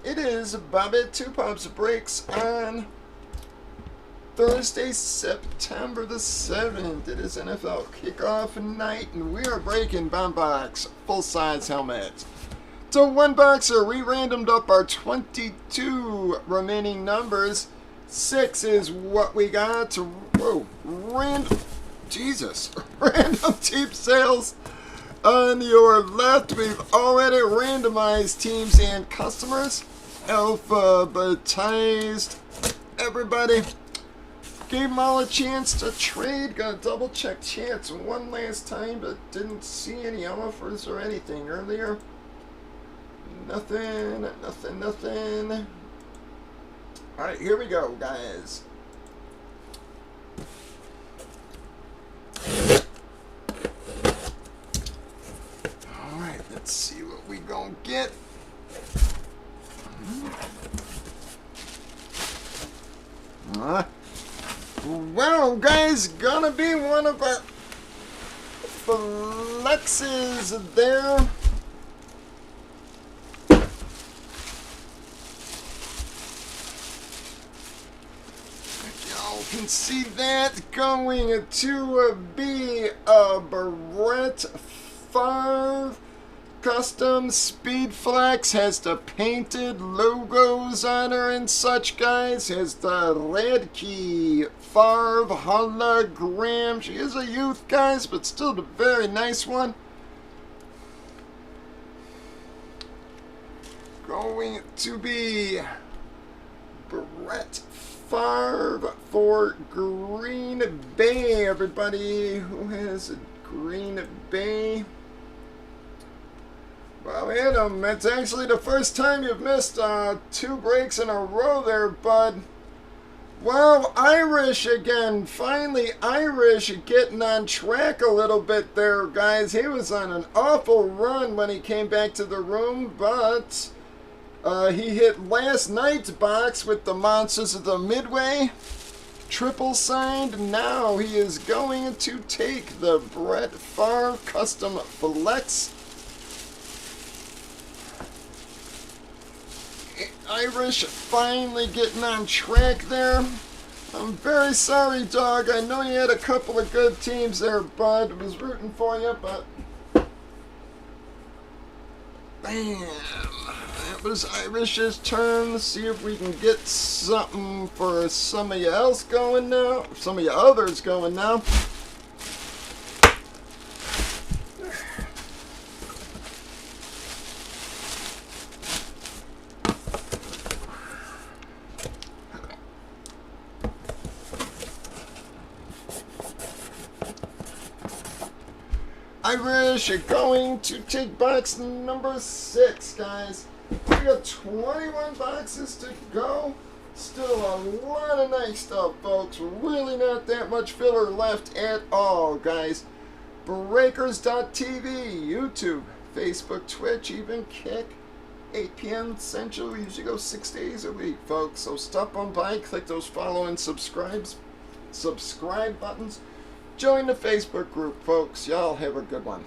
It is Bobby Two Pops Breaks on Thursday, September the 7th. It is NFL kickoff night, and we are breaking Bombox full-size helmets. So one boxer, we randomed up our 22 remaining numbers. 6 is what we got. Whoa, random team sales. On your left, we've already randomized teams and customers. Alphabetized everybody. Gave them all a chance to trade. Got a double check chance one last time, but didn't see any offers or anything earlier. Nothing. Alright, here we go, guys. Alright, let's see what we gonna get. Well, guys, gonna be one of our flexes there. Y'all can see that going to be a Brett Favre custom Speed Flex. Has the painted logos on her and such, guys. Has the red key Favre hologram. She is a youth, guys, but still a very nice one. Going to be Brett Favre for Green Bay. Everybody who has a Green Bay. Well, Adam, it's actually the first time you've missed 2 breaks in a row there, bud. Well, Irish again. Finally, Irish getting on track a little bit there, guys. He was on an awful run when he came back to the room, but he hit last night's box with the Monsters of the Midway. Triple signed. Now he is going to take the Brett Favre Custom Flex. Irish finally getting on track there. I'm very sorry, dog. I know you had a couple of good teams there, bud. I was rooting for you, but bam. That was Irish's turn. Let's see if we can get something for some of you else going now. Some of you others going now. Irish are going to take box number 6, guys. We got 21 boxes to go. Still a lot of nice stuff, folks. Really not that much filler left at all, guys. Breakers.tv, YouTube, Facebook, Twitch, even Kick. 8 p.m. Central. We usually go 6 days a week, folks. So stop on by, click those follow and subscribe buttons. Join the Facebook group, folks. Y'all have a good one.